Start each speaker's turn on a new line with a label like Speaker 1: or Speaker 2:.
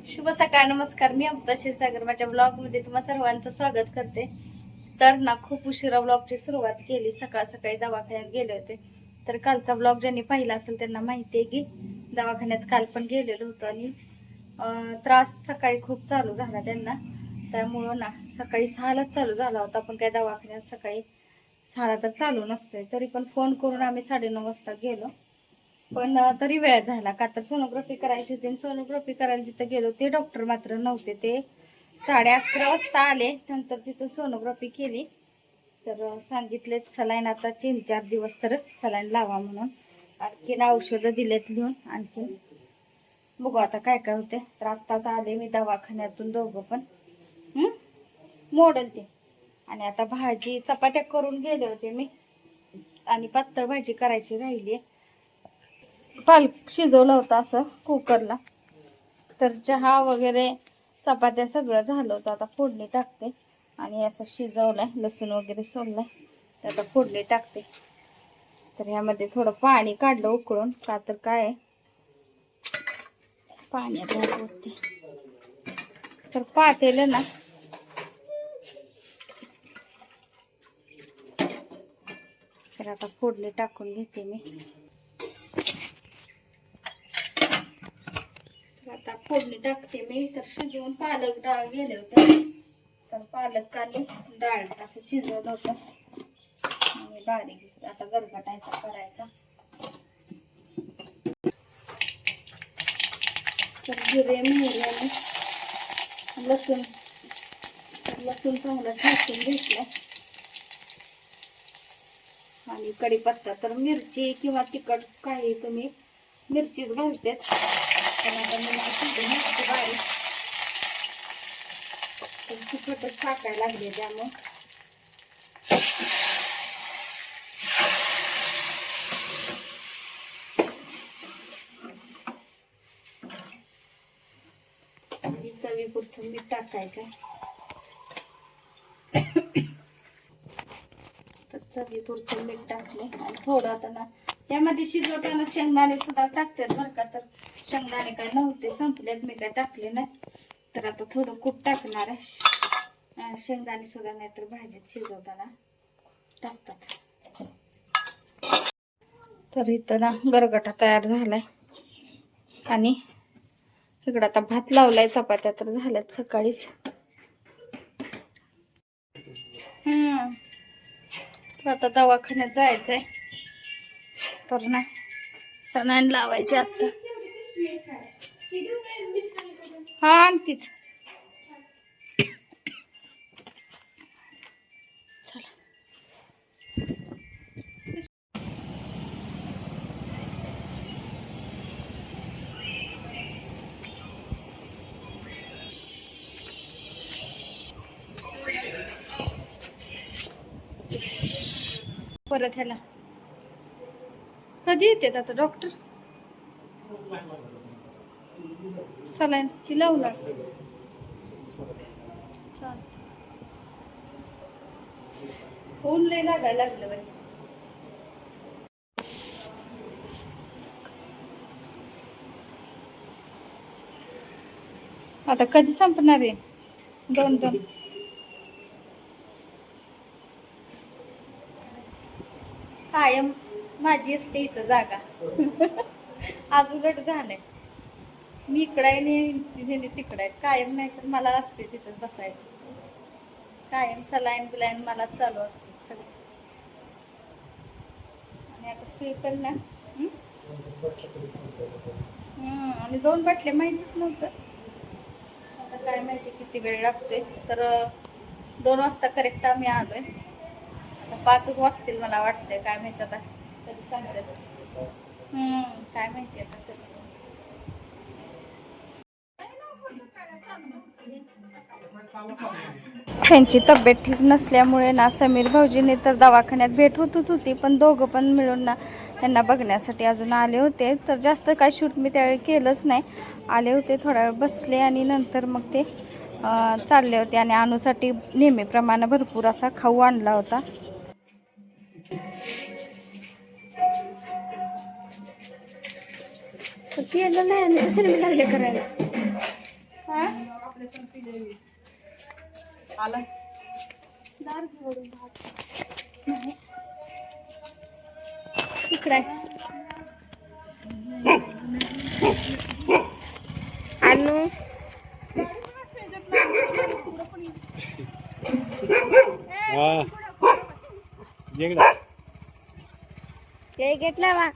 Speaker 1: शुभ सकाळ, नमस्कार. मी अमृता क्षीरसागर माझ्या ब्लॉग मध्ये तुम्हा सर्वांचं स्वागत करते. तर ना खूप उशिरा ब्लॉगची सुरुवात केली. सकाळ सकाळी दवाखान्यात गेले होते. तर कालचा ब्लॉग ज्यांनी पाहिला असेल त्यांना माहिती आहे की दवाखान्यात काल पण गेलेलो होतो आणि त्रास सकाळी खूप चालू झाला त्यांना. त्यामुळं ना सकाळी 6लाच चालू झाला होता, पण काय दवाखान्यात सकाळी 6ला तर चालू नसतोय. तरी पण फोन करून आम्ही 9:30 वाजता गेलो. पण तरी वेळ झाला का तर सोनोग्राफी करायची होती. सोनोग्राफी करायला जिथं गेलो ते डॉक्टर मात्र नव्हते. ते 11:30 वाजता आले. नंतर तिथून सोनोग्राफी केली. तर सांगितले सलाईन आता 3-4 दिवस तर सलाईन लावा म्हणून. आणखीन औषधं दिलेत लिहून. आणखीन बघू आता काय काय होते. तर आत्ताच आले मी दवाखान्यातून दोघं पण मोडल ते. आणि आता भाजी चपात्या करून गेले होते मी आणि पातळ भाजी करायची राहिली. पालक शिजवला होता असं कुकरला. तर चहा वगैरे चपात्या सगळं झालं होतं. आता फोडणी टाकते आणि असं शिजवलंय, लसूण वगैरे सोडलाय. तर आता फोडणी टाकते. तर ह्यामध्ये थोडं पाणी काढलं उकळून, का तर काय पाण्यात होते. तर पातेलं ना तर आता फोडणी टाकून घेते मी. आता फोडणी टाकते मी. तर शिजवून पालक डाळ गेले होते. तर पालक आणि डाळ असं शिजवलं होतं आणि बारीक आता गरगटायचा करायचा. तर जिरे, मोहरी आणि लसूण चांगलं भाजून घेतलं आणि कढीपत्ता. तर मिरची किंवा तिखट काही तुम्ही मिरचीच घालते. पण आता मिरची बारीक तिखटच टाकायला लागले. त्यामुळे चवीपुरतं मीठ टाकायचं. तर चवीपुरतं मीठ टाकले आणि थोडं आता ना त्यामध्ये शिजवताना शेंगदाणे सुद्धा टाकतात बरं का. तर शेंगदाणे काय नव्हते, संपलेत, मी काय टाकले नाही. तर आता थोडं कूट टाकणार आहे. शेंगदाणे सुद्धा नाही तर भाजीत शिजवताना टाकतात. तर इथं ना गरगटा तयार झालाय आणि सगळं आता भात लावलाय. चपात्या तर झाल्यात सकाळीच. आता दवाखान्यात जायचंय. तर ना सलाईन लावायची आता. हा आणतीच. चला परत ह्याला कधी येतात आता डॉक्टर? सलाईन की लावणार? ऊन लय लागायला लागलं बाई. आता कधी संपणार आहे? 2 कायम माझी असते इथं जागा. आज उलट झालंय. मी इकडं आहे आणि तिकडं आहे. कायम नाही तर मला असते तिथं बसायचं. कायम सलाईन बिलाईन मलाच चालू असते सगळं. आणि आता सुई पण ना आणि 2 बाटल्या माहितीच नव्हतं. आता काय माहिती किती वेळ लागतोय. तर 2 वाजता करेक्ट आम्ही आलोय. आता 5च वाजतील मला वाटतंय. काय माहिती आता कधी सांगतात. काय माहिती आता कधी. त्यांची तब्येत ठीक नसल्यामुळे ना समीर भाऊजीने तर दवाखान्यात भेट होतच होती. पण दोघं पण मिळून ना त्यांना बघण्यासाठी अजून आले होते. तर जास्त काय शूट मी त्यावेळी केलंच नाही. आले होते, थोडा वेळ बसले आणि नंतर मग ते चालले होते. आणि अनुसाठी नेहमीप्रमाणे भरपूर असा खाऊ आणला होता. केलं नाही आणि दुसरे मी लागले करायला.
Speaker 2: आलाच
Speaker 1: दार घेऊन नाही तिकडे अनु ते घेतला वा